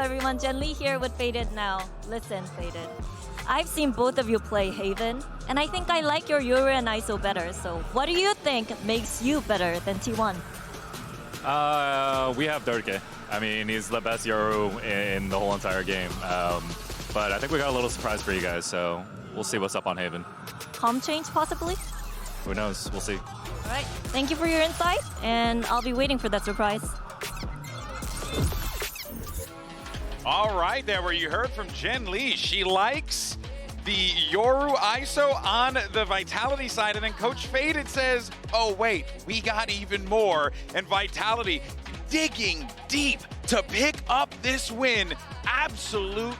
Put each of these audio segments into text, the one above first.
everyone, Jen Lee here with Faded now. Listen, Faded. I've seen both of you play Haven, and I think I like your Yoru and ISO better. So what do you think makes you better than T1? We have Dirtke. I mean, he's the best Yoru in the whole entire game. But I think we got a little surprise for you guys, so we'll see what's up on Haven. Calm change, possibly? Who knows? We'll see. All right. Thank you for your insight, and I'll be waiting for that surprise. All right, there where you heard from Jen Lee. She likes the Yoru ISO on the Vitality side, and then Coach Faded says, oh wait, we got even more. And Vitality digging deep to pick up this win. Absolute,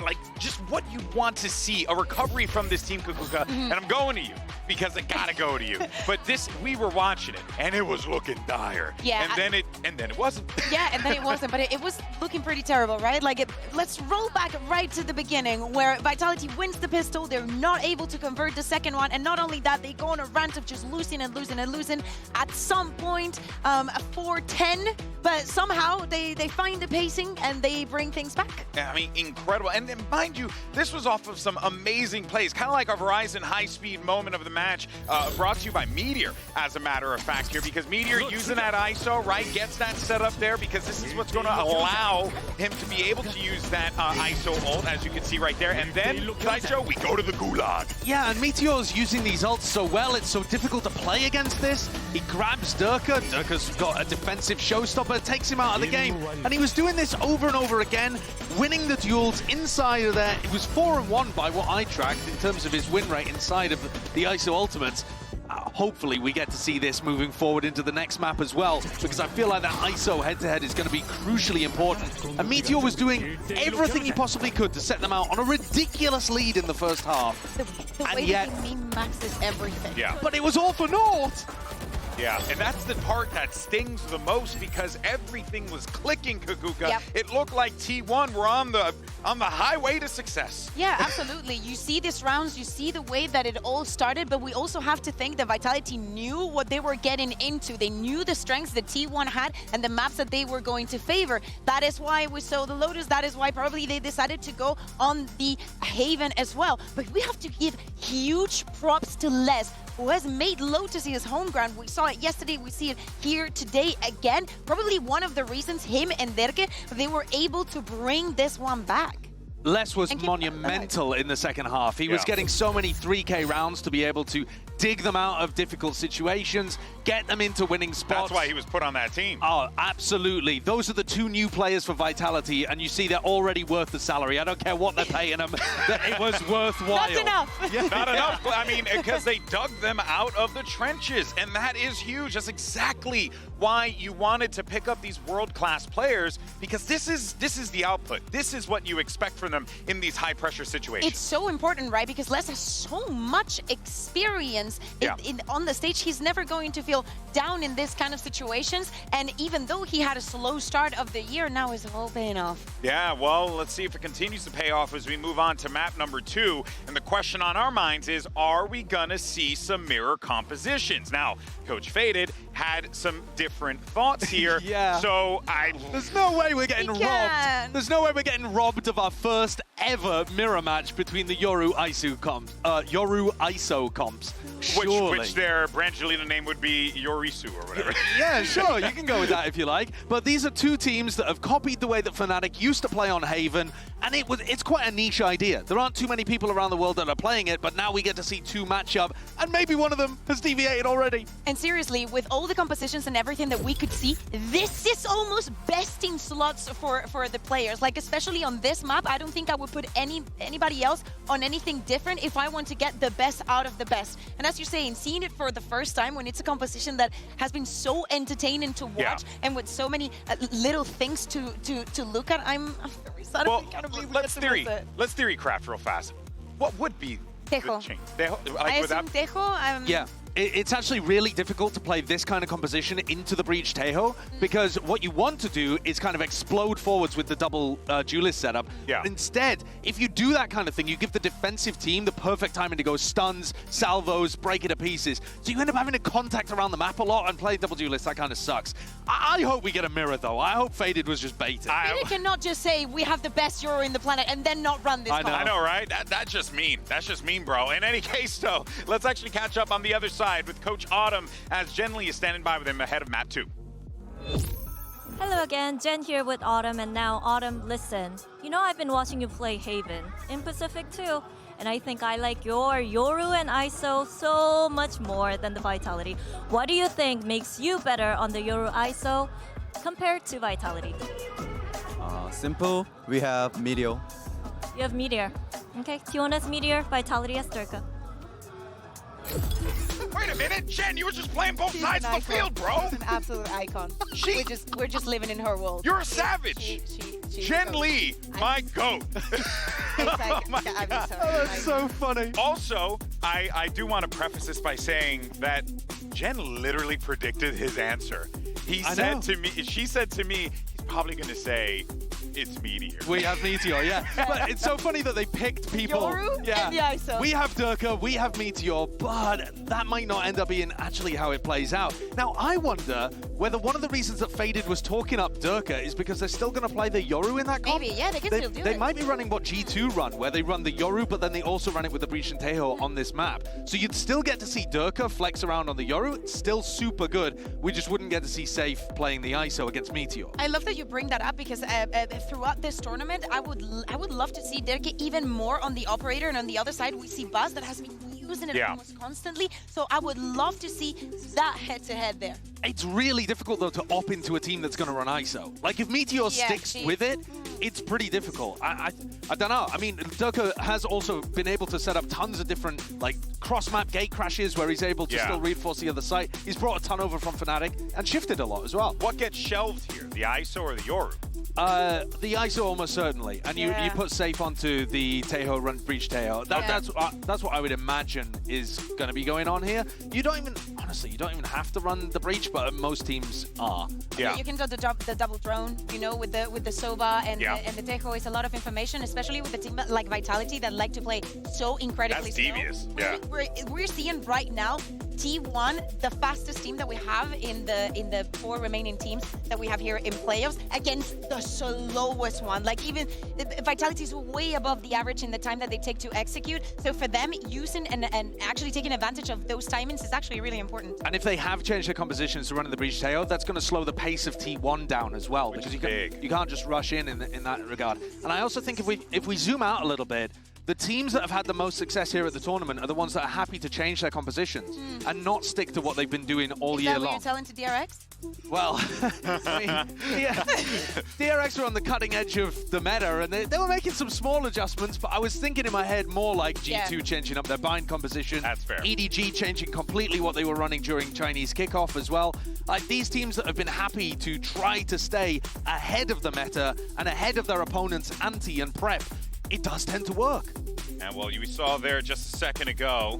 like, just what you want to see, a recovery from this team, Kukuka. And I'm going to you because I gotta go to you. But this, we were watching it, and it was looking dire. Yeah. And then it wasn't. Yeah, and then it wasn't, but it was looking pretty terrible, right? Like, let's roll back right to the beginning, where Vitality wins the pistol. They're not able to convert the second one, and not only that, they go on a rant of just losing and losing and losing. At some point, a 4-10, but somehow they find the pacing and they bring things back. Yeah, I mean, incredible. And then, mind you, this was off of some amazing plays, kind of like a Verizon high-speed moment of the match, brought to you by Meteor, as a matter of fact here, because Meteor using that ISO, right, gets that set up there, because this is what's going to allow him to be able to use that ISO ult, as you can see right there. And then, Sideshow, we go to the Gulag. Yeah, and Meteor's using these ults so well, it's so difficult to play against this. He grabs Durka. Durka's got a defensive showstopper, takes him out of the game. And he was doing this over and over again, winning the duels inside of there. It was 4-1 by what I tracked in terms of his win rate inside of the ISO ultimates. Hopefully we get to see this moving forward into the next map as well, because I feel like that ISO head-to-head is going to be crucially important. And Meteor was doing everything he possibly could to set them out on a ridiculous lead in the first half. The way that he min-maxes everything. Yeah. But it was all for naught! Yeah, and that's the part that stings the most, because everything was clicking, Kukuka. Yep. It looked like T1 were on the highway to success. Yeah, absolutely. You see these rounds, you see the way that it all started, but we also have to think that Vitality knew what they were getting into. They knew the strengths that T1 had and the maps that they were going to favor. That is why we saw the Lotus. That is why probably they decided to go on the Haven as well. But we have to give huge props to Les, who has made Lotus his home ground. We saw it yesterday, we see it here today again. Probably one of the reasons him and Derke, they were able to bring this one back. Les was monumental in the second half. He was getting so many 3K rounds to be able to dig them out of difficult situations, get them into winning spots. That's why he was put on that team. Oh, absolutely. Those are the two new players for Vitality, and you see they're already worth the salary. I don't care what they're paying them. It was worthwhile. Not enough. Yeah. Not enough. I mean, because they dug them out of the trenches, and that is huge. That's exactly why you wanted to pick up these world-class players, because this is the output. This is what you expect from them in these high-pressure situations. It's so important, right? Because Les has so much experience on the stage. He's never going to feel down in this kind of situations. And even though he had a slow start of the year, now it's all paying off. Yeah, well, let's see if it continues to pay off as we move on to map number 2. And the question on our minds is, are we gonna see some mirror compositions? Now, Coach Faded had some different thoughts here. So There's no way we're getting robbed. There's no way we're getting robbed of our first ever mirror match between the Yoru ISO comps. Which their Brangelina name would be Yorisu or whatever. Yeah, sure, you can go with that if you like. But these are two teams that have copied the way that Fnatic used to play on Haven, and it's quite a niche idea. There aren't too many people around the world that are playing it, but now we get to see two match up, and maybe one of them has deviated already. And seriously, with all the compositions and everything that we could see, this is almost best in slots for the players. Like, especially on this map, I don't think I would put anybody else on anything different if I want to get the best out of the best. And as you're saying, seeing it for the first time when it's a composition that has been so entertaining to watch and with so many little things to look at, I'm very excited. Well, let's theory craft real fast. What would be the change? I assume Tejo. It's actually really difficult to play this kind of composition into the Breach Tejo, because what you want to do is kind of explode forwards with the double duelist setup. Yeah. Instead, if you do that kind of thing, you give the defensive team the perfect timing to go stuns, salvos, break it to pieces. So you end up having to contact around the map a lot, and playing double duelist, that kind of sucks. I hope we get a mirror, though. I hope Faded was just baited. You cannot just say we have the best Euro in the planet and then not run this I know. comp. I know, right? That's just mean. That's just mean, bro. In any case, though, let's actually catch up on the other side with Coach Autumn, as Jen Lee is standing by with him ahead of map 2. Hello again, Jen here with Autumn, and now Autumn, listen. You know I've been watching you play Haven in Pacific too, and I think I like your Yoru and ISO so much more than the Vitality. What do you think makes you better on the Yoru ISO compared to Vitality? Simple, we have Meteor. You have Meteor. Okay, Tiona's Meteor, Vitality as Durka. Wait a minute, Jen, you were just playing both She's sides an of the icon. field, bro. She's an absolute icon. She- We're just living in her world. You're a savage. She Jen Lee, my goat. Oh my God. That's so funny. Also, I do want to preface this by saying that Jen literally predicted his answer. She said to me, he's probably going to say, it's Meteor. We have Meteor, yeah. But it's so funny that they picked people. Yoru and the ISO. We have Durka, we have Meteor, but that might not end up being actually how it plays out. Now, I wonder whether one of the reasons that Faded was talking up Durka is because they're still going to play the Yoru in that comp. Maybe, yeah, they can still do They it. might be running what G2 run, where they run the Yoru, but then they also run it with the Breach and Tejo on this map. So you'd still get to see Durka flex around on the Yoru. It's still super good. We just wouldn't get to see Safe playing the ISO against Meteor. I love that you bring that up because throughout this tournament, I would love to see Dirk even more on the operator, and on the other side we see Buzz that has been using it almost constantly. So I would love to see that head-to-head there. It's really difficult, though, to op into a team that's going to run ISO. Like, if Meteor sticks with it, it's pretty difficult. I don't know. I mean, Durka has also been able to set up tons of different, like, cross-map gate crashes where he's able to still reinforce the other site. He's brought a ton over from Fnatic and shifted a lot as well. What gets shelved here, the ISO or the Yoru? The ISO almost certainly, and you put Safe onto the Tejo run Breach Tejo. That's what I would imagine is going to be going on here. You don't even, honestly, you don't even have to run the Breach, but most teams are. Yeah. You can do the double drone, you know, with the Sova and the Tejo is a lot of information, especially with a team like Vitality that like to play so incredibly That's slow. devious. We're seeing right now T1, the fastest team that we have in the 4 remaining teams that we have here in playoffs, against the slowest one. Like, even Vitality is way above the average in the time that they take to execute. So for them, using and actually taking advantage of those timings is actually really important. And if they have changed their compositions to running the Breach Tejo, that's going to slow the pace of T1 down as well, because you can't just rush in that regard. And I also think if we zoom out a little bit, the teams that have had the most success here at the tournament are the ones that are happy to change their compositions and not stick to what they've been doing all year long. Is that what you're telling to DRX? Well, I mean, DRX were on the cutting edge of the meta, and they were making some small adjustments, but I was thinking in my head more like G2 changing up their bind composition. That's fair. EDG changing completely what they were running during Chinese kickoff as well. Like, these teams that have been happy to try to stay ahead of the meta and ahead of their opponent's ante and prep, it does tend to work. And well, we saw there just a second ago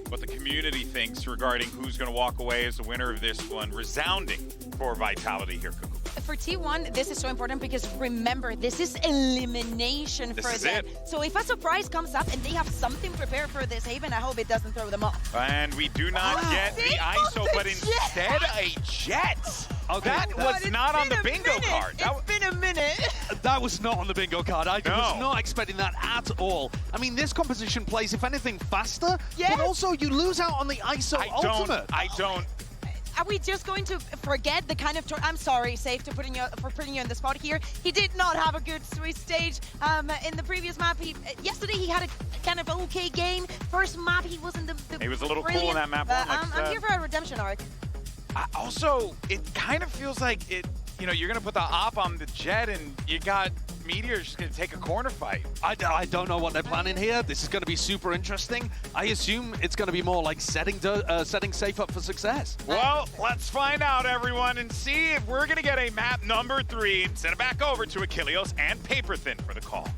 what the community thinks regarding who's going to walk away as the winner of this one. Resounding for Vitality here, Kuku. For T1, this is so important because remember, this is elimination for them. So if a surprise comes up and they have something prepared for this Haven, I hope it doesn't throw them off. And we do not get the ISO, but instead a jet. Okay. That was not on the bingo card. It's been a minute. That was not on the bingo card. I was not expecting that at all. I mean, this composition plays, if anything, faster, but also you lose out on the ISO ultimate. I don't. Are we just going to forget the kind of I'm sorry, Safe, for putting you on the spot here. He did not have a good Swiss stage in the previous map. Yesterday he had a kind of okay game. First map he wasn't the He was a little cool in that map. I'm here for a redemption arc. Also, it kind of feels like it. You know, you're gonna put the op on the jet, and you got Meteor just gonna take a corner fight. I don't know what they're planning here. This is going to be super interesting. I assume it's going to be more like setting Safe up for success. Well, let's find out, everyone, and see if we're gonna get a map number 3. Send it back over to Achilleos and Paperthin for the call.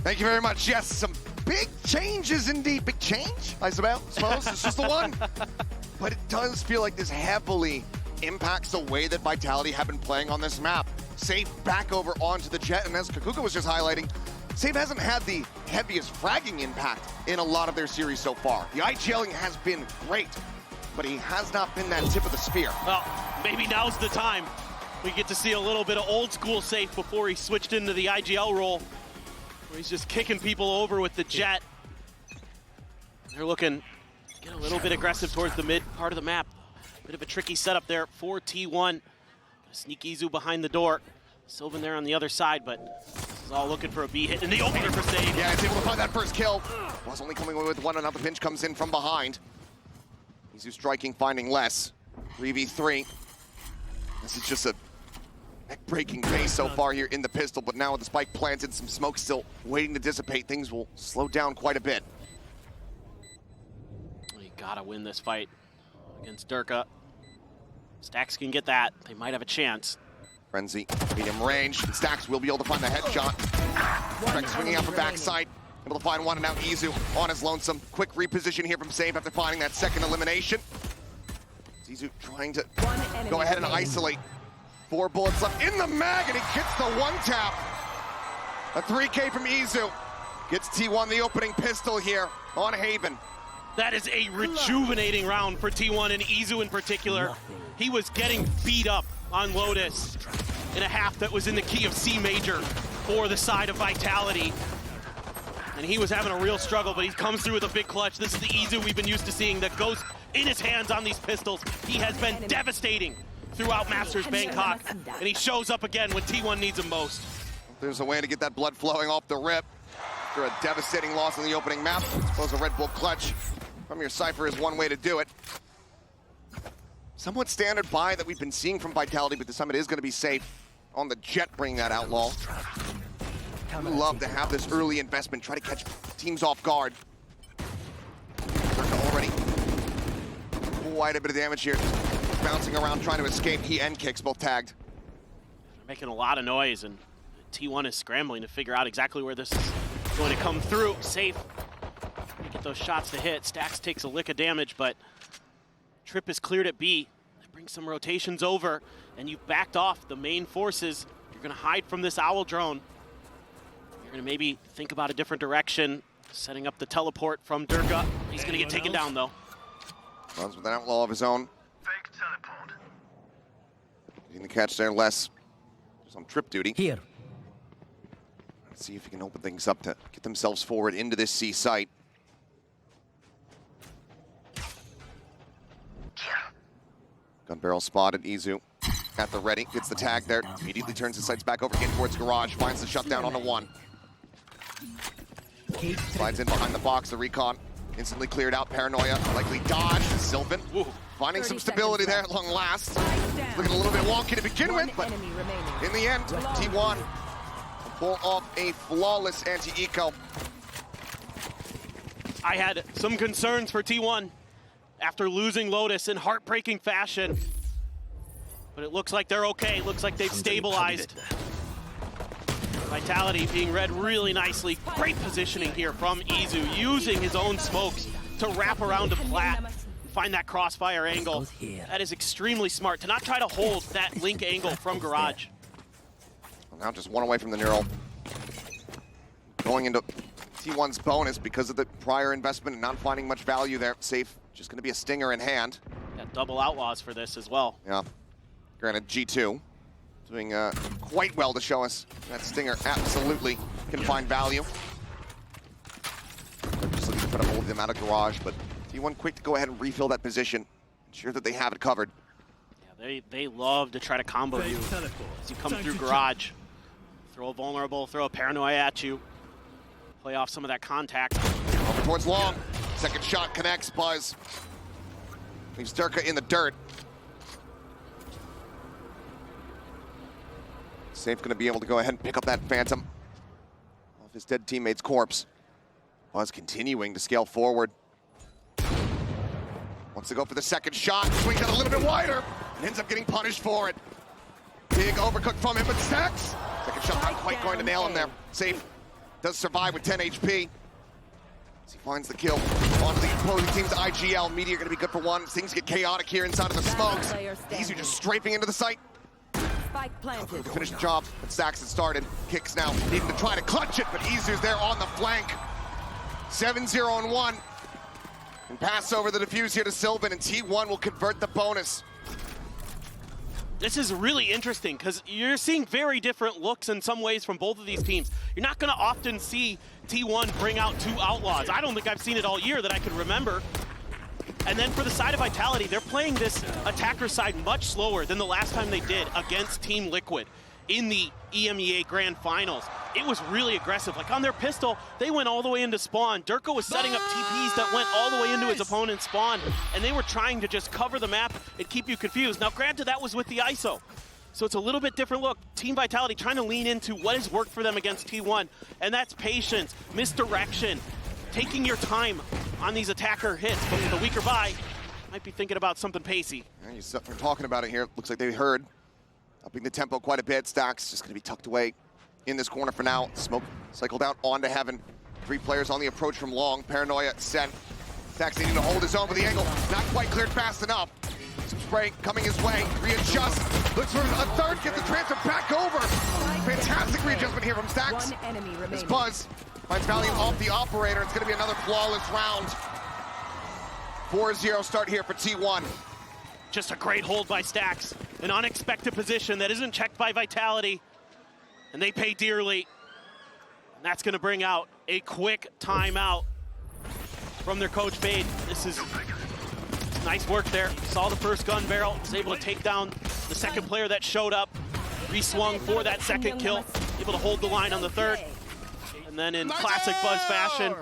Thank you very much. Yes, some big changes indeed. Big change, I suppose. It's just the one. But it does feel like this heavily impacts the way that Vitality have been playing on this map. Safe back over onto the Jet, and as Kakuka was just highlighting, Safe hasn't had the heaviest fragging impact in a lot of their series so far. The IGLing has been great, but he has not been that tip of the spear. Well, maybe now's the time. We get to see a little bit of old school Safe before he switched into the IGL role, where he's just kicking people over with the Jet. They're looking to get a little bit aggressive towards the mid part of the map. Bit of a tricky setup there for T1. Gonna sneak Izu behind the door. Sylvan there on the other side, but this is all looking for a B hit in the opener for Save. Yeah, he's able to find that first kill. Was only coming away with one, another pinch comes in from behind. Izu striking, finding less. 3v3. This is just a neck-breaking pace so far here in the pistol, but now with the spike planted, some smoke still waiting to dissipate, things will slow down quite a bit. You gotta win this fight against Durka. Stax can get that. They might have a chance. Frenzy, medium range. Stax will be able to find the headshot. Frank swinging out from backside. Able to find one, and now Izu on his lonesome. Quick reposition here from Save after finding that second elimination. Izu trying to go ahead and isolate. 4 bullets left in the mag, and he gets the one tap. A 3K from Izu. Gets T1 the opening pistol here on Haven. That is a rejuvenating round for T1 and Izu in particular. He was getting beat up on Lotus in a half that was in the key of C major for the side of Vitality. And he was having a real struggle, but he comes through with a big clutch. This is the Izu we've been used to seeing that goes in his hands on these pistols. He has been devastating throughout Masters Bangkok, and he shows up again when T1 needs him most. There's a way to get that blood flowing off the rip after a devastating loss in the opening map. I suppose a Red Bull clutch from your Cypher is one way to do it. Somewhat standard buy that we've been seeing from Vitality, but this time it is going to be Safe on the Jet, bringing that outlaw. We love to have this early investment, try to catch teams off guard. Already quite a bit of damage here. Bouncing around, trying to escape. He and Kicks both tagged. They're making a lot of noise, and T1 is scrambling to figure out exactly where this is going to come through. Safe. Get those shots to hit. Stax takes a lick of damage, but Trip is cleared at B. They bring some rotations over, and you've backed off the main forces. You're going to hide from this Owl drone. You're going to maybe think about a different direction, setting up the teleport from Durka. He's going to get taken down, though. Runs with an outlaw of his own. Fake teleport. Getting the catch there, less just on Trip duty. Here. Let's see if he can open things up to get themselves forward into this C site. Gun barrel spotted. Izu at the ready, gets the tag there, immediately turns his sights back over again towards Garage, finds the shutdown on the 1. Slides in behind the box, the recon instantly cleared out. Paranoia, likely dodge. Sylvan finding some stability there at long last. Looking a little bit wonky to begin with, but in the end, T1 pull off a flawless anti-eco. I had some concerns for T1 after losing Lotus in heartbreaking fashion. But it looks like they're okay. Looks like they've stabilized. Vitality being read really nicely. Great positioning here from Izu, using his own smokes to wrap around a plat and find that crossfire angle. That is extremely smart, to not try to hold that link angle from Garage. Well, now just one away from the Neural. Going into T1's bonus because of the prior investment and not finding much value there. Safe, just going to be a stinger in hand. Got double outlaws for this as well. Yeah. Granted, G2 doing quite well to show us that stinger absolutely can find value. They're just looking to put a hold of them out of Garage, but T1 quick to go ahead and refill that position, ensure that they have it covered. Yeah, they love to try to combo you as you come through Garage. Throw a vulnerable, throw a paranoia at you, play off some of that contact. Over towards long. Second shot connects. Buzz leaves Durka in the dirt. Safe going to be able to go ahead and pick up that Phantom off his dead teammate's corpse. Buzz continuing to scale forward. Wants to go for the second shot. Swings out a little bit wider and ends up getting punished for it. Big overcook from him, but Stax. Second shot not quite going to nail him there. Safe does survive with 10 HP. As he finds the kill onto the opposing team's IGL. Meteor gonna be good for one. Things get chaotic here inside of the smokes. Easy just strafing into the site. Spike planted. To finish the job, but Stacks had started. Kicks now, needing to try to clutch it, but Izu's there on the flank. 7-0 and 1. And pass over the defuse here to Sylvan, and T1 will convert the bonus. This is really interesting because you're seeing very different looks in some ways from both of these teams. You're not going to often see T1 bring out 2 Outlaws. I don't think I've seen it all year that I can remember. And then for the side of Vitality, they're playing this attacker side much slower than the last time they did against Team Liquid in the EMEA Grand Finals. It was really aggressive. Like on their pistol, they went all the way into spawn. Durka was setting up TPs that went all the way into his opponent's spawn, and they were trying to just cover the map and keep you confused. Now, granted, that was with the ISO, so it's a little bit different look. Team Vitality trying to lean into what has worked for them against T1, and that's patience, misdirection, taking your time on these attacker hits, but with a weaker buy, might be thinking about something pacey. And we're talking about it here. Looks like they heard. Upping the tempo quite a bit. Stacks just going to be tucked away in this corner for now. Smoke cycled out onto Heaven. 3 players on the approach from long. Paranoia sent. Stacks needing to hold his own with the angle. Not quite cleared fast enough. Some spray coming his way. Readjust. Looks for a third. Gets the transfer back over. Fantastic readjustment here from Stacks. One enemy As remaining. Buzz finds Valiant off the operator. It's going to be another flawless round. 4-0 start here for T1. Just a great hold by Stacks. An unexpected position that isn't checked by Vitality, and they pay dearly. And that's going to bring out a quick timeout from their coach, Fade. This is nice work there. Saw the first gun barrel, was able to take down the second player that showed up, re-swung for that second kill, able to hold the line on the third. And then in classic Buzz fashion,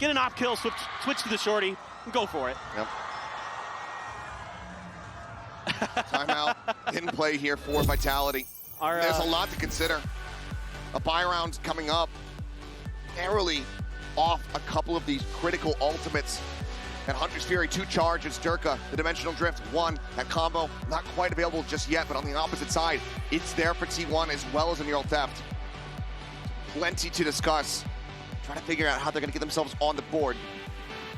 get an op kill, switch to the shorty, and go for it. Yep. Timeout in play here for Vitality. There's a lot to consider. A buy round coming up. Narrowly off a couple of these critical ultimates. And Hunter's Fury, 2 charges. Durka, the Dimensional Drift, 1. That combo, not quite available just yet, but on the opposite side, it's there for T1 as well as a Neural Theft. Plenty to discuss. Trying to figure out how they're going to get themselves on the board.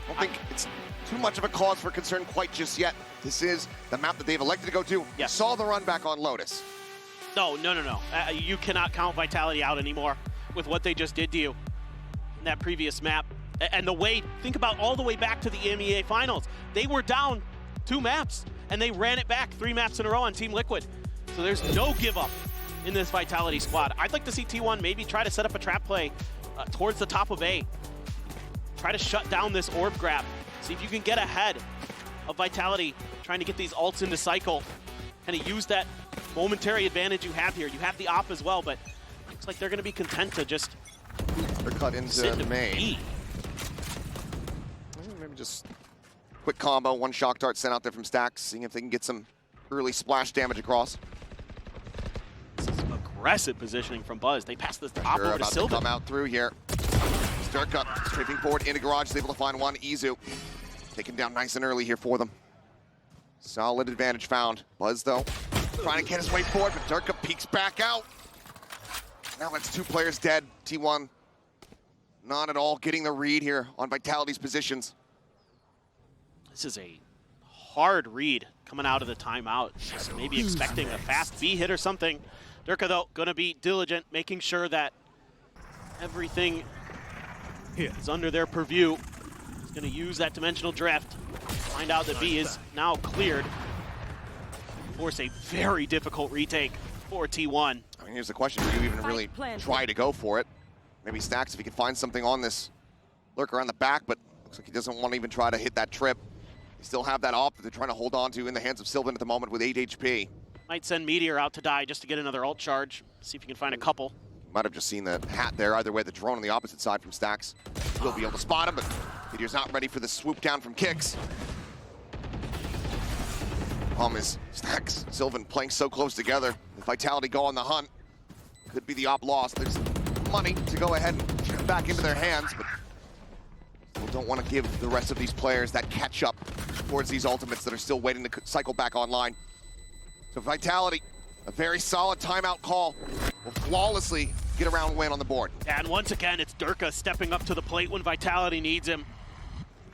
I don't think it's too much of a cause for concern quite just yet. This is the map that they've elected to go to. Yes. Saw the run back on Lotus. No. You cannot count Vitality out anymore with what they just did to you in that previous map. And the way, think about all the way back to the EMEA Finals. They were down 2 maps, and they ran it back 3 maps in a row on Team Liquid. So there's no give up in this Vitality squad. I'd like to see T1 maybe try to set up a trap play towards the top of A. Try to shut down this orb grab. See if you can get ahead of Vitality, trying to get these ults into cycle. Kind of use that momentary advantage you have here. You have the op as well, but looks like they're going to be content to just They're cut into sit the main. B. Maybe just quick combo, 1 shock dart sent out there from Stacks, seeing if they can get some early splash damage across. This is aggressive positioning from Buzz. They pass this op Sure, over to about to Sylvan. come out through here. Durka strafing forward into garage, is able to find 1. Izu taken down nice and early here for them. Solid advantage found. Buzz, though, trying to get his way forward, but Durka peeks back out. Now that's 2 players dead. T1 not at all getting the read here on Vitality's positions. This is a hard read coming out of the timeout. Just maybe expecting a fast B hit or something. Durka, though, going to be diligent, making sure that everything is under their purview. He's going to use that Dimensional Drift. Find out that B is now cleared. Force a very difficult retake for T1. I mean, here's the question. Do you even really try to go for it? Maybe Stacks, if he can find something on this lurker on the back, but looks like he doesn't want to even try to hit that trip. They still have that op that they're trying to hold on to in the hands of Sylvan at the moment with 8 HP. Might send Meteor out to die just to get another ult charge. See if you can find a couple. Might have just seen the hat there. Either way, the drone on the opposite side from Stacks will be able to spot him, but Meteor's not ready for the swoop down from Kicks. Problem is, Stacks, Sylvan playing so close together. If Vitality go on the hunt, could be the op lost. There's money to go ahead and get back into their hands, but still don't want to give the rest of these players that catch up towards these ultimates that are still waiting to cycle back online. So Vitality, a very solid timeout call, will flawlessly get a round win on the board. And once again, it's Durka stepping up to the plate when Vitality needs him.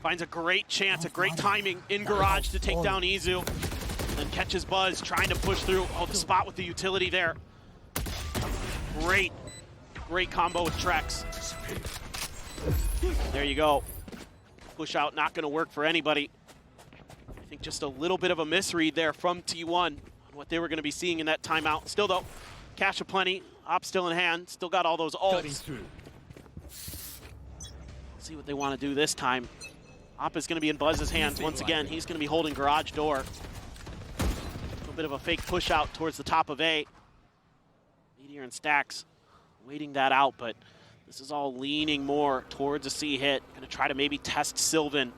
Finds a great chance, a great timing in garage to take down Izu. Then catches Buzz trying to push through. Oh, the spot with the utility there. Great combo with Trex. There you go. Push out, not going to work for anybody. I think just a little bit of a misread there from T1 on what they were going to be seeing in that timeout. Still though, cash aplenty, op still in hand, still got all those ults. See what they want to do this time. Op is going to be in Buzz's hands once again. He's going to be holding garage door. A little bit of a fake push out towards the top of A. Meteor and Stacks waiting that out, but this is all leaning more towards a C hit. Going to try to maybe test Sylvan.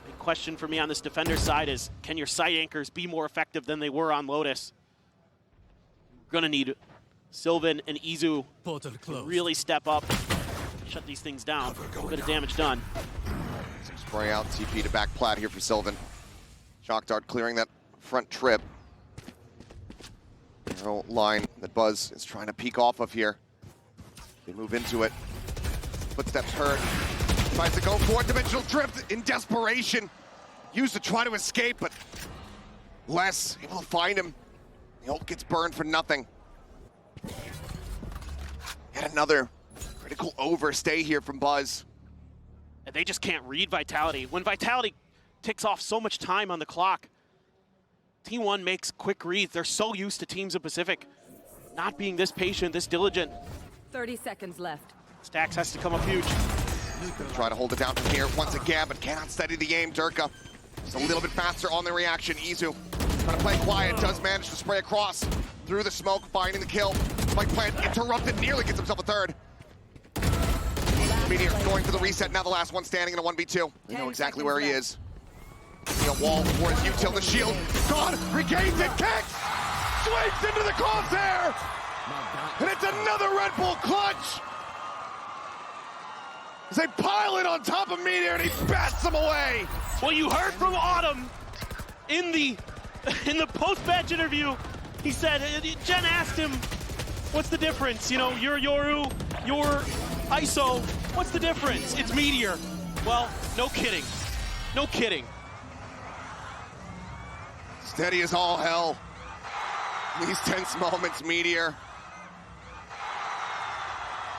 Big question for me on this defender side is, can your site anchors be more effective than they were on Lotus? We're going to need Sylvan and Izu to really step up, shut these things down. A little bit of damage done. Some spray out, TP to back plat here for Sylvan. Shock Dart clearing that front trip. Arrow line that Buzz is trying to peek off of here. They move into it. Footsteps heard. Tries to go for it. Dimensional drift in desperation. Used to try to escape, but less able to find him. The ult gets burned for nothing. Yet another critical overstay here from Buzz. And they just can't read Vitality. When Vitality ticks off so much time on the clock, T1 makes quick reads. They're so used to teams of Pacific not being this patient, this diligent. 30 seconds left. Stacks has to come up huge. Try to hold it down from here once again, but cannot steady the aim. Durka just a little bit faster on the reaction. Izu trying to play quiet, does manage to spray across through the smoke, finding the kill. Spike plant interrupted, nearly gets himself a third. Meteor going for the reset, now the last one standing in a 1v2. They know exactly where he is. A wall for his util, the shield. Gone, regains it, kicks! Sweeps into the crosshair! And it's another Red Bull clutch! As they pile it on top of Meteor and he bats them away! Well, you heard from Autumn in the post-match interview. He said, Jen asked him, what's the difference? You know, you're Yoru, you're ISO. What's the difference? It's Meteor. Well, no kidding. No kidding. Steady as all hell. These tense moments, Meteor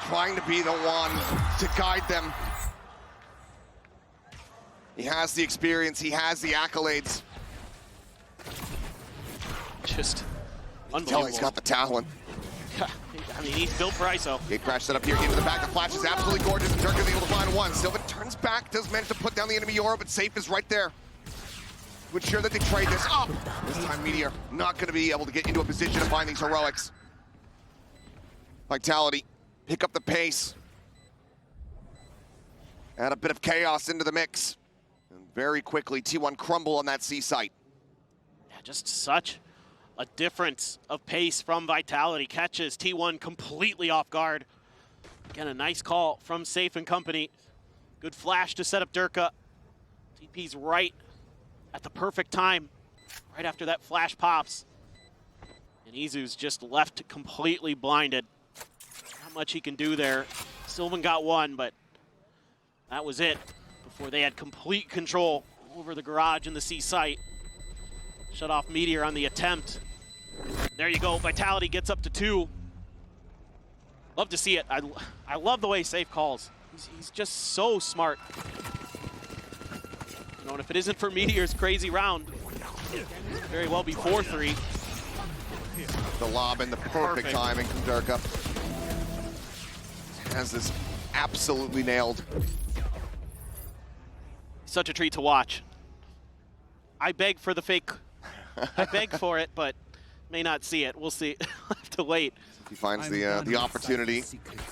trying to be the one to guide them. He has the experience, he has the accolades. Just Unbelievable. He's got the talent. I mean, he's built for ISO. Gate crash set up here into the back. The flash is absolutely gorgeous. Durka is able to find one. Sylvan turns back, does manage to put down the enemy Yoru, but Safe is right there to ensure that they trade this up. This time, Meteor not going to be able to get into a position to find these heroics. Vitality, pick up the pace. Add a bit of chaos into the mix. And very quickly, T1 crumble on that C site. Yeah, just such a difference of pace from Vitality. Catches T1 completely off guard. Again, a nice call from Safe and company. Good flash to set up Durka. TP's right at the perfect time, right after that flash pops. And Izu's just left completely blinded. Not much he can do there. Sylvan got one, but that was it before they had complete control over the garage and the C site. Shut off Meteor on the attempt. There you go, Vitality gets up to 2. Love to see it. I love the way Safe calls. He's just so smart. You know, and if it isn't for Meteor's crazy round, it could very well be 4-3. The lob in the perfect timing from Durka. Has this absolutely nailed. Such a treat to watch. I beg for the fake. I beg for it, but may not see it. We'll see. We'll have to wait. He finds the opportunity,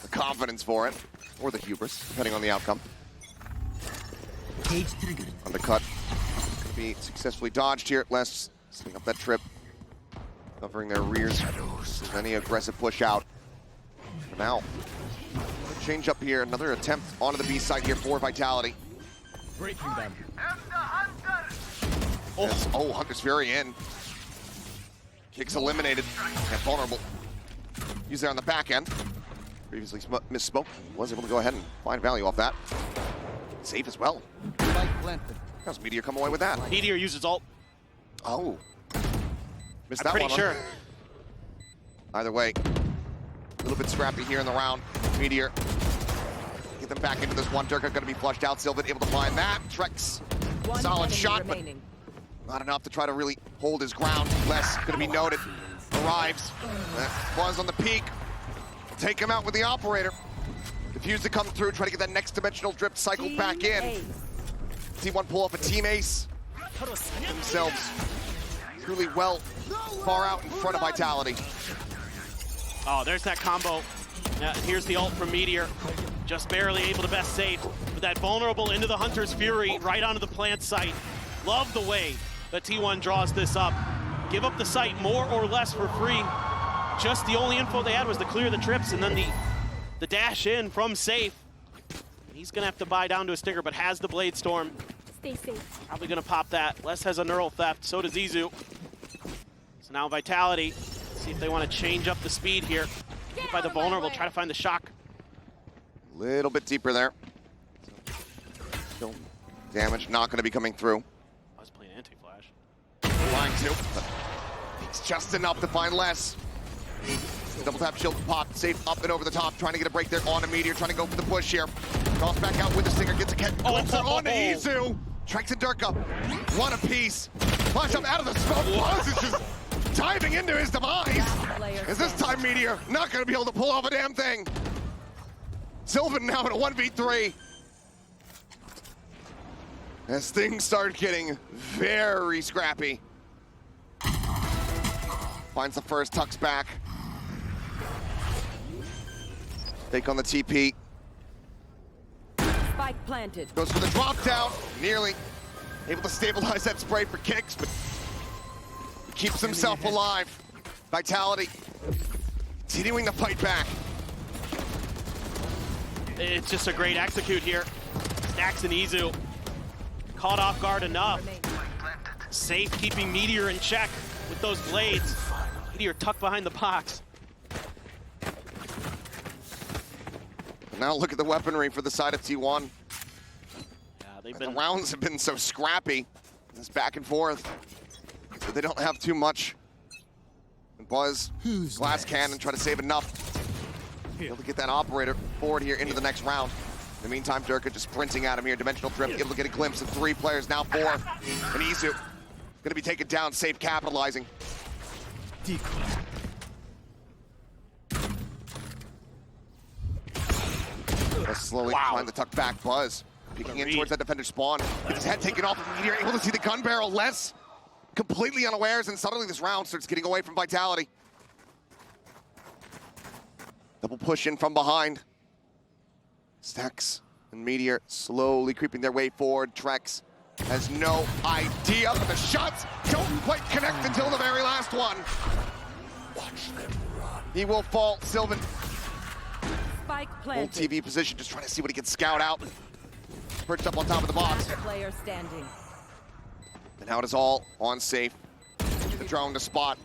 the confidence for it, or the hubris, depending on the outcome. Undercut. Going to be successfully dodged here. Let's swing up that trip, covering their rears. If any aggressive push out. For now, change up here. Another attempt onto the B side here for Vitality. Breaking them. Oh, Hunter's Fury in. Kicks eliminated and vulnerable. He's there on the back end. Previously misspoke. Was able to go ahead and find value off that. Safe as well. How's Meteor come away with that? Meteor uses ult. Oh. Missed I'm that pretty one. sure. Either way, a little bit scrappy here in the round. Meteor. Get them back into this one. Durka gonna be flushed out. Sylvan able to find that. Trex. One Solid enemy shot, remaining. but not enough to try to really hold his ground. Less gonna be noted. Arrives. Buzz on the peak. Take him out with the operator. Defuse to come through, try to get that next dimensional drip cycled back in. T1 pull off a team ace. Themselves truly well far out in front of Vitality. Oh, there's that combo. Here's the ult from Meteor. Just barely able to best safe. With that vulnerable into the Hunter's Fury right onto the plant site. Love the way that T1 draws this up. Give up the site more or less for free. Just the only info they had was to clear the trips and then the dash in from safe. He's gonna have to buy down to a stinger, but has the Blade Storm. Stay safe. Probably gonna pop that. Les has a neural theft, so does Izu. So now Vitality, see if they want to change up the speed here. Get by the vulnerable, try to find the shock. A little bit deeper there. Still damage not going to be coming through. I was playing anti-flash. Trying to, but it's just enough to find less. Double tap shield pop, safe up and over the top, trying to get a break there on a Meteor, trying to go for the push here. Toss back out with the stinger, gets a catch, glimpse it on to Izu. Trex and Durka, one apiece. Flash up out of the smoke, Buzz is just diving into his demise. Is this time Meteor not going to be able to pull off a damn thing? Sylvan now in a 1v3. As things start getting very scrappy. Finds the first, tucks back. Take on the TP. Spike planted. Goes for the drop down. Nearly able to stabilize that spray for kicks, but keeps himself alive. Vitality continuing to fight back. It's just a great execute here. Stacks and Izu caught off guard enough. Safe keeping Meteor in check with those blades. Meteor tucked behind the box. Now look at the weaponry for the side of T1. Yeah, The rounds have been so scrappy. It's back and forth. But they don't have too much. And Buzz, glass cannon, try to save enough. Able to get that operator forward here into the next round. In the meantime, Durka just sprinting at him here. Dimensional drip, able to get a glimpse of 3 players, now 4. And Izu gonna be taken down, safe capitalizing. Slowly find the tuck back. Buzz peeking in towards that defender spawn. His head taken off of Meteor, able to see the gun barrel. Less completely unawares, and suddenly this round starts getting away from Vitality. Double push in from behind. Stacks and Meteor slowly creeping their way forward. Trex has no idea, but the shots don't quite connect until the very last one. Watch them run. He will fall. Sylvan, Spike old planted. TV position, just trying to see what he can scout out. Perched up on top of the box. Last player standing. And now it is all on safe. The drone to spot.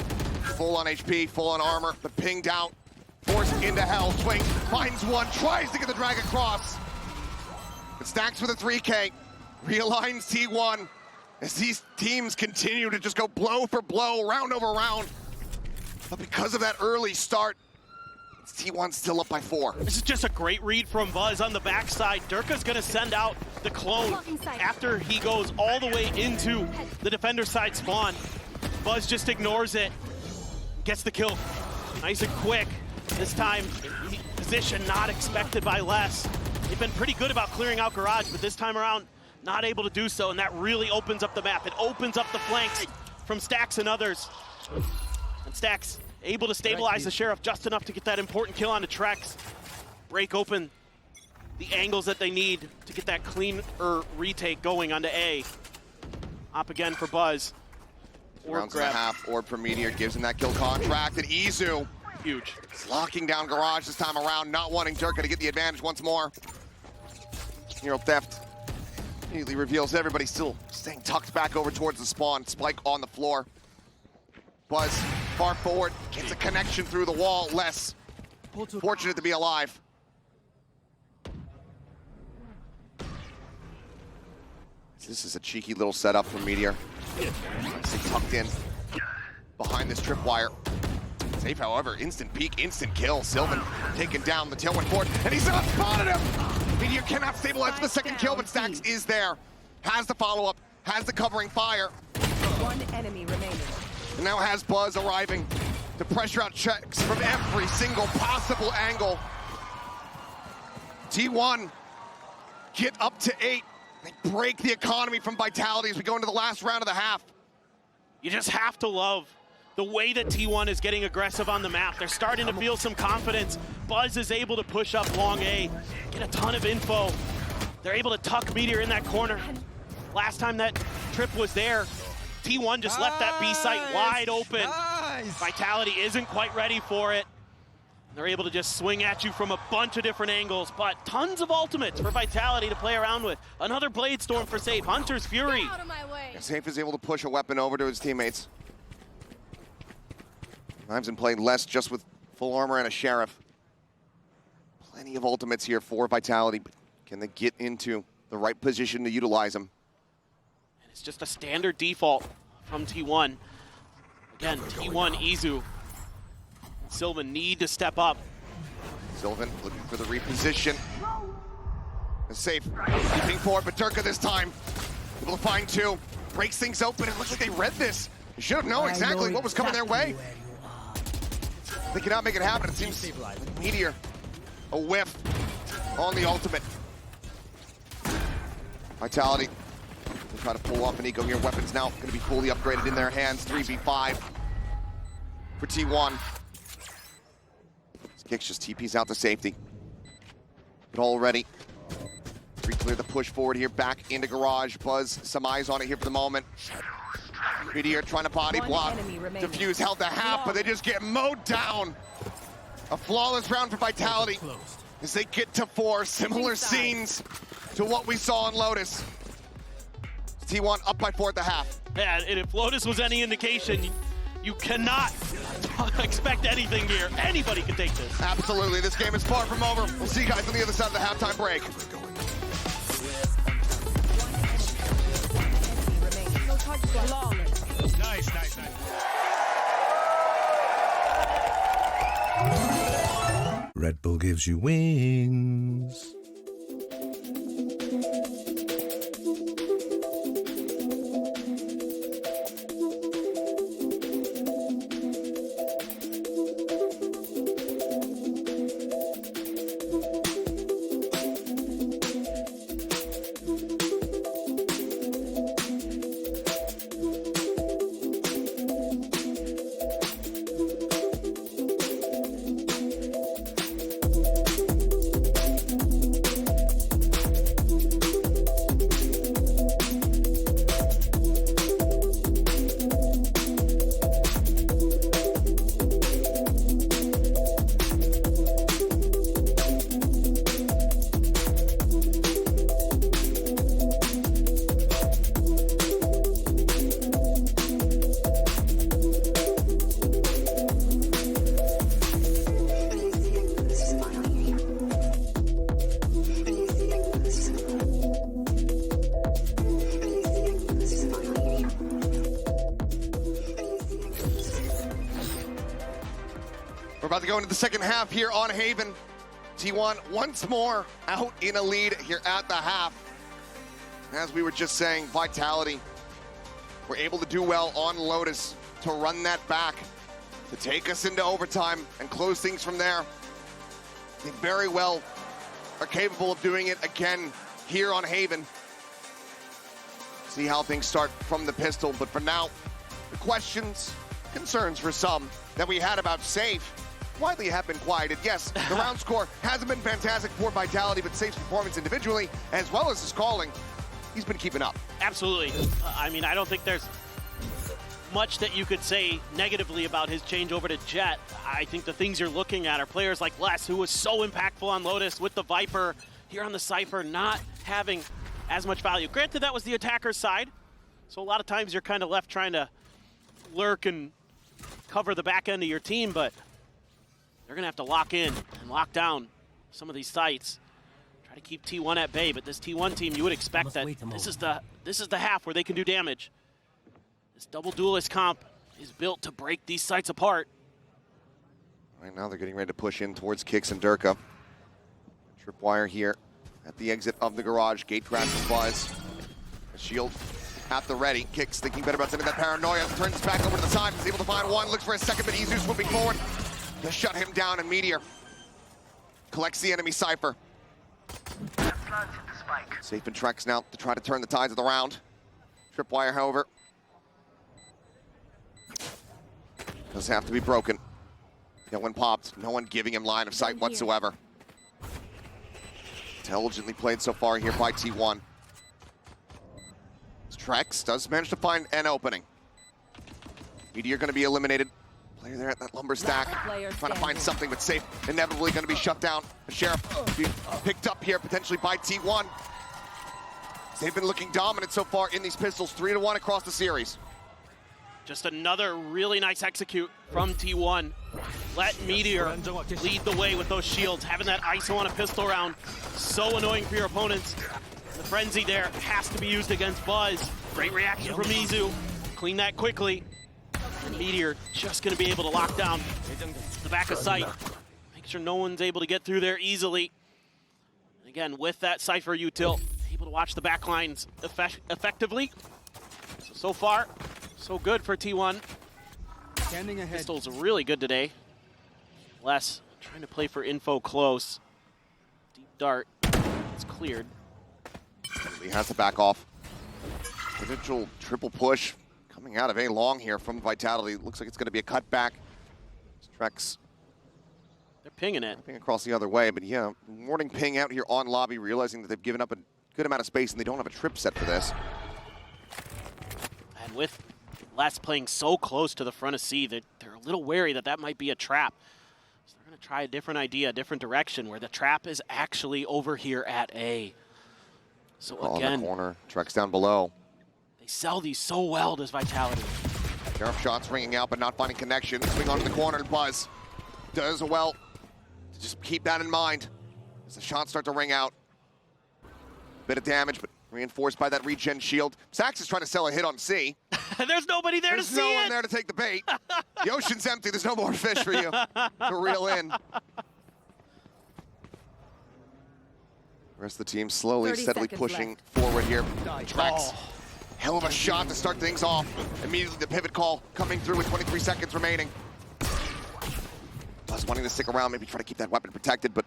Full on HP, full on armor, but pinged out. Forced into hell. Twink finds one, tries to get the drag across. It stacks with a 3K. Realigns T1 as these teams continue to just go blow for blow, round over round. But because of that early start, it's T1 still up by 4. This is just a great read from Buzz on the backside. Durka's gonna send out the clone after he goes all the way into the defender side spawn. Buzz just ignores it, gets the kill. Nice and quick. This time, position not expected by Les. They've been pretty good about clearing out Garage, but this time around, not able to do so, and that really opens up the map. It opens up the flanks from Stacks and others. And Stacks able to stabilize the Sheriff just enough to get that important kill onto Trex. Break open the angles that they need to get that cleaner retake going onto A. Up again for Buzz. Rounds and a half, orb for Meteor, gives him that kill contract, and Izu Huge. locking down Garage this time around, not wanting Durka to get the advantage once more. Hero theft immediately reveals everybody still staying tucked back over towards the spawn. Spike on the floor. Buzz far forward, gets a connection through the wall. Less fortunate to be alive. This is a cheeky little setup from Meteor. Nicely tucked in behind this tripwire. Safe, however, instant peek, instant kill. Sylvan taken down, the tail went forward, and he's not spotted him! Meteor cannot stabilize for the second kill, but Stax is there. Has the follow-up, has the covering fire. One enemy remaining. And now has Buzz arriving to pressure out checks from every single possible angle. T1 get up to 8. They break the economy from Vitality as we go into the last round of the half. You just have to love the way that T1 is getting aggressive on the map. They're starting to feel some confidence. Buzz is able to push up long A, get a ton of info. They're able to tuck Meteor in that corner. Last time that trip was there, T1 just left that B site wide open. Vitality isn't quite ready for it. They're able to just swing at you from a bunch of different angles, but tons of ultimates for Vitality to play around with. Another Blade Storm for Safe, Hunter's Fury. Safe is able to push a weapon over to his teammates. Knives in play less just with full armor and a Sheriff. Plenty of ultimates here for Vitality, but can they get into the right position to utilize them? It's just a standard default from T1. Again, T1, Izu. Sylvan need to step up. Sylvan looking for the reposition. Safe, keeping forward, but Durka this time able to find 2. Breaks things open. It looks like they read this. They should have known exactly what was coming their way. They cannot make it happen. It seems Meteor, a whiff on the ultimate. Vitality will try to pull off an eco here. Weapons now going to be fully upgraded in their hands. 3v5 for T1. Kicks just TPs out to safety. But already, clear the push forward here, back into garage. Buzz, some eyes on it here for the moment. Meteor trying to body block. Diffuse held the half, but they just get mowed down. A flawless round for Vitality as they get to 4. Similar scenes to what we saw in Lotus. T1 up by 4 at the half. Yeah, and if Lotus was any indication, you cannot expect anything here. Anybody can take this. Absolutely. This game is far from over. We'll see you guys on the other side of the halftime break. Nice. Red Bull gives you wings. We're about to go into the second half here on Haven. T1 once more out in a lead here at the half. As we were just saying, Vitality were able to do well on Lotus to run that back, to take us into overtime and close things from there. They very well are capable of doing it again here on Haven. See how things start from the pistol, but for now, the questions, concerns for some that we had about Safe widely have been quieted. Yes, the round score hasn't been fantastic for Vitality, but Safe's performance individually, as well as his calling, he's been keeping up. Absolutely. I mean, I don't think there's much that you could say negatively about his change over to Jet. I think the things you're looking at are players like Les, who was so impactful on Lotus with the Viper, here on the Cypher, not having as much value. Granted, that was the attacker's side, so a lot of times you're kind of left trying to lurk and cover the back end of your team, but they're going to have to lock in and lock down some of these sites. Try to keep T1 at bay, but this T1 team, you would expect that this is the half where they can do damage. This double duelist comp is built to break these sites apart. Right now they're getting ready to push in towards Kicks and Durka. Tripwire here at the exit of the garage. Gate crash from Buzz. A shield at the ready. Kicks thinking better about sending that paranoia. Turns back over to the side. Is able to find one. Looks for a second, but Izu swooping forward to shut him down. And Meteor collects the enemy Cypher. Safe and Trex now to try to turn the tides of the round. Tripwire, however, does have to be broken. No one popped. No one giving him line of sight whatsoever. Intelligently played so far here by T1. Trex does manage to find an opening. Meteor going to be eliminated. Player there at that lumber stack. Trying to find something, but Safe inevitably going to be shut down. The Sheriff picked up here potentially by T1. They've been looking dominant so far in these pistols. 3-1 across the series. Just another really nice execute from T1. Let Meteor lead the way with those shields. Having that ISO on a pistol round, so annoying for your opponents. The frenzy there has to be used against Buzz. Great reaction from Izu. Clean that quickly. And Meteor just going to be able to lock down the back of sight. Make sure no one's able to get through there easily. And again, with that Cypher util, able to watch the back lines effectively. So far, so good for T1. Pistols are really good today. Les trying to play for info close. Deep dart. It's cleared. He has to back off. Potential triple push coming out of A long here from Vitality. Looks like it's going to be a cutback. Trex. They're pinging it. Across the other way, but yeah, warning ping out here on lobby, realizing that they've given up a good amount of space and they don't have a trip set for this. And with Les playing so close to the front of C, they're a little wary that that might be a trap. So they're going to try a different idea, a different direction, where the trap is actually over here at A. So again, on the corner, Trex down below. They sell these so well, does Vitality. Sheriff shots ringing out, but not finding connection. Swing onto the corner, and Buzz does well to just keep that in mind as the shots start to ring out. Bit of damage, but reinforced by that regen shield. Sax is trying to sell a hit on C. There's nobody there to see it. There's no one there to take the bait. The ocean's empty. There's no more fish for you to reel in. The rest of the team slowly, steadily pushing forward here. Trex, hell of a shot to start things off. Immediately the pivot call coming through with 23 seconds remaining. Buzz wanting to stick around, maybe try to keep that weapon protected, but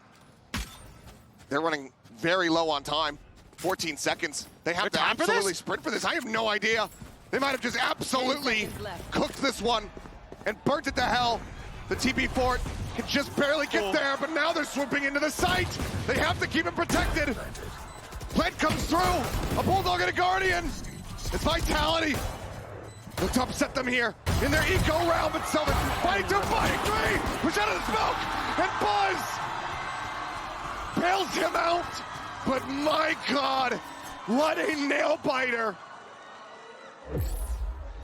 they're running very low on time. 14 seconds. They have to absolutely sprint for this. I have no idea. They might have just absolutely cooked this one and burnt it to hell. The TP fort can just barely get there, but now they're swooping into the site. They have to keep it protected. Plant comes through. A Bulldog and a Guardian. It's Vitality. Look to upset them here in their eco round, but Sylvan fighting 2, fighting 3. Push out of the smoke, and Buzz bails him out. But my God, what a nail biter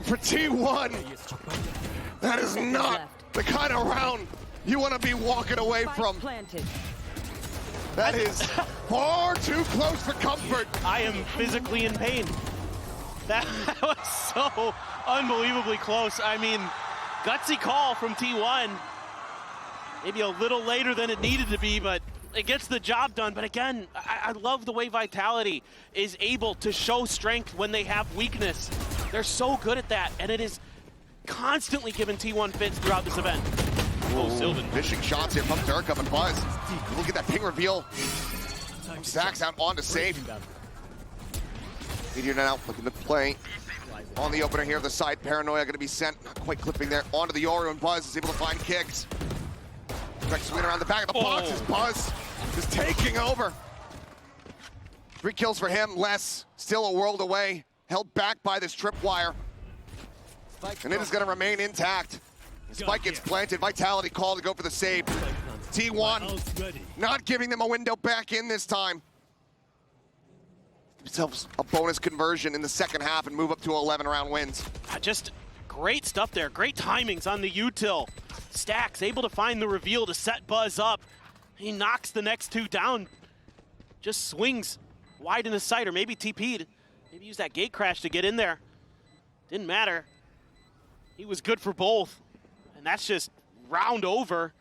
for T1. That is not the kind of round you want to be walking away from. That is far too close for comfort. I am physically in pain. That was so unbelievably close. I mean, gutsy call from T1. Maybe a little later than it needed to be, but it gets the job done. But again, I love the way Vitality is able to show strength when they have weakness. They're so good at that, and it is constantly given T1 fits throughout this event. Oh, Sylvan. Fishing shots here from Durka and Buzz. Look at that ping reveal. Stacks out onto safe. Meteor now looking to play on the opener here of the side. Paranoia going to be sent, not quite clipping there, onto the Yoru, and Buzz is able to find Kicks. Trex swinging around the back of the box as Buzz is taking over. 3 kills for him, less, still a world away, held back by this tripwire. And it is going to remain intact. Spike gets planted, Vitality called to go for the save. T1 not giving them a window back in this time. Themselves a bonus conversion in the second half and move up to 11-round wins. Just great stuff there, great timings on the util. Stacks able to find the reveal to set Buzz up. He knocks the next 2 down. just swings wide in his sight, or maybe TP'd. Maybe use that gate crash to get in there. Didn't matter. He was good for both. And that's just round over.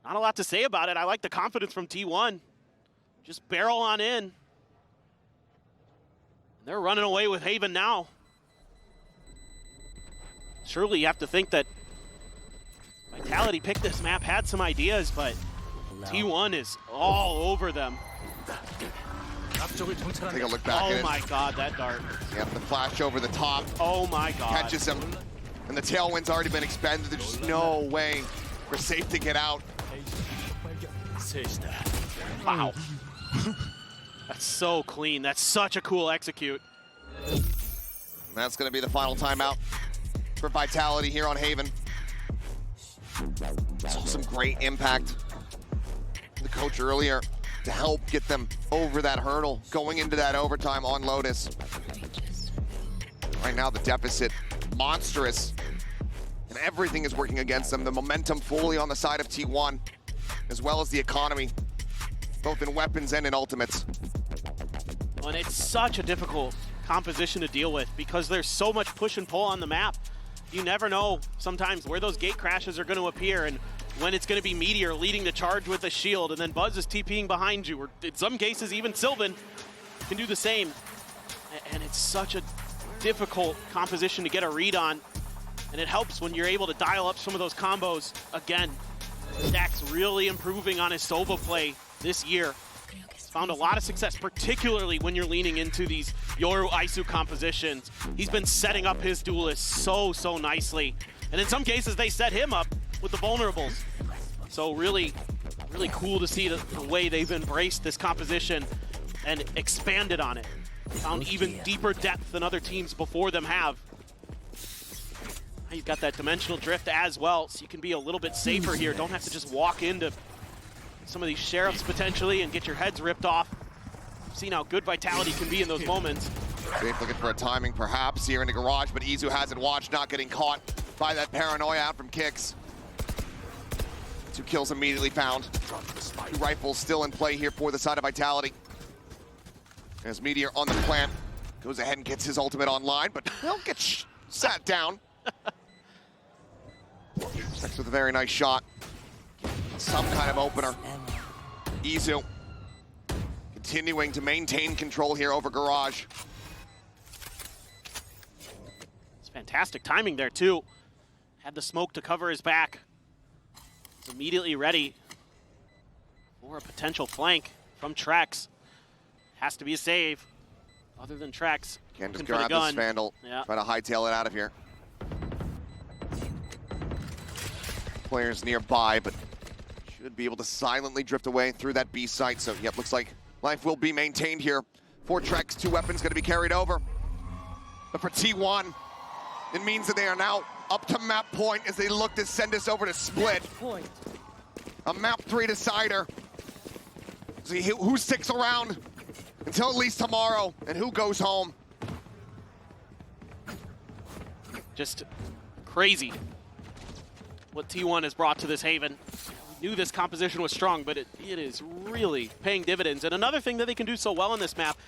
Not a lot to say about it. I like the confidence from T1. Just barrel on in. They're running away with Haven now. Surely you have to think that Vitality picked this map, had some ideas, but T1 is all over them. Take a look back at it. Oh my god, that dart. Yep, the flash over the top. Oh my god. Catches him. And the tailwind's already been expended. There's no way for Safe to get out. Wow. That's so clean. That's such a cool execute. And that's going to be the final timeout for Vitality here on Haven. Saw some great impact from the coach earlier to help get them over that hurdle going into that overtime on Lotus. Right now the deficit monstrous and everything is working against them. The momentum fully on the side of T1 as well as the economy, both in weapons and in ultimates. And it's such a difficult composition to deal with because there's so much push and pull on the map. You never know sometimes where those gate crashes are going to appear and when it's going to be Meteor leading the charge with a shield and then Buzz is TPing behind you, or in some cases even Sylvan can do the same. And it's such a difficult composition to get a read on, and it helps when you're able to dial up some of those combos. Again, Stack's really improving on his Sova play this year. He's found a lot of success, particularly when you're leaning into these Yoru Isu compositions. He's been setting up his duelists so nicely. And in some cases, they set him up with the vulnerables. So really cool to see the way they've embraced this composition and expanded on it. Found even deeper depth than other teams before them have. He's got that dimensional drift as well, so you can be a little bit safer here. Don't have to just walk into some of these sheriffs potentially and get your heads ripped off. Seen how good Vitality can be in those moments. Safe looking for a timing perhaps here in the garage, but Izu hasn't watched, not getting caught by that paranoia out from Kicks. 2 kills immediately found. 2 rifles still in play here for the side of Vitality. As Meteor on the plant goes ahead and gets his ultimate online, but he'll get sat down. Next with a very nice shot. Some kind of opener. Izu continuing to maintain control here over Garage. It's fantastic timing there too. Had the smoke to cover his back. He's immediately ready for a potential flank from Trex. Has to be a save. Other than Trex. Can just grab this Vandal, try to hightail it out of here. Players nearby, but should be able to silently drift away through that B site. So, yep, looks like life will be maintained here for Trex. 2 weapons going to be carried over. But for T1, it means that they are now up to map point as they look to send us over to Split. A map 3 decider. See who sticks around until at least tomorrow and who goes home. Just crazy what T1 has brought to this Haven. We knew this composition was strong, but it is really paying dividends. And another thing that they can do so well on this map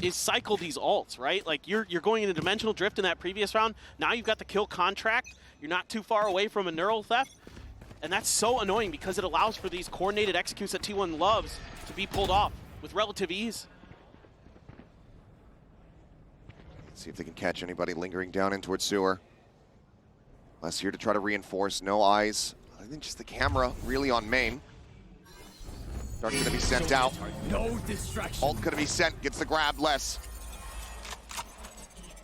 is cycle these ults, right? Like you're going into dimensional drift in that previous round. Now you've got the kill contract. You're not too far away from a neural theft. And that's so annoying because it allows for these coordinated executes that T1 loves to be pulled off with relative ease. Let's see if they can catch anybody lingering down in towards sewer. Less here to try to reinforce. No eyes. I think just the camera really on main. Dark gonna be sent out. No distraction. Ult gonna be sent. Gets the grab. Less.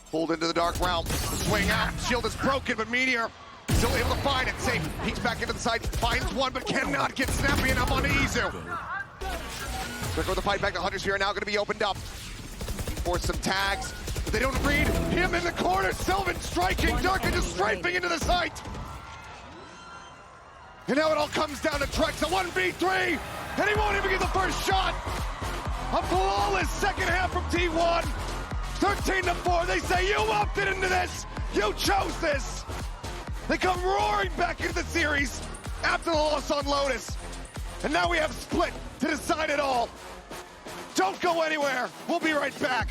Pulled into the dark realm. Swing out. Shield is broken, but Meteor still able to find it. Safe. Peeks back into the side. Finds one, but cannot get snappy enough on Izu. Quick with the fight back. The Hunters here are now gonna be opened up. For some tags. But they don't read him in the corner. Sylvan striking. Dark just strafing into the site. And now it all comes down to Trex. A 1v3. And he won't even get the first shot. A flawless second half from T1. 13-4. They say you opted into this. You chose this. They come roaring back into the series after the loss on Lotus. And now we have Split to decide it all. Don't go anywhere. We'll be right back.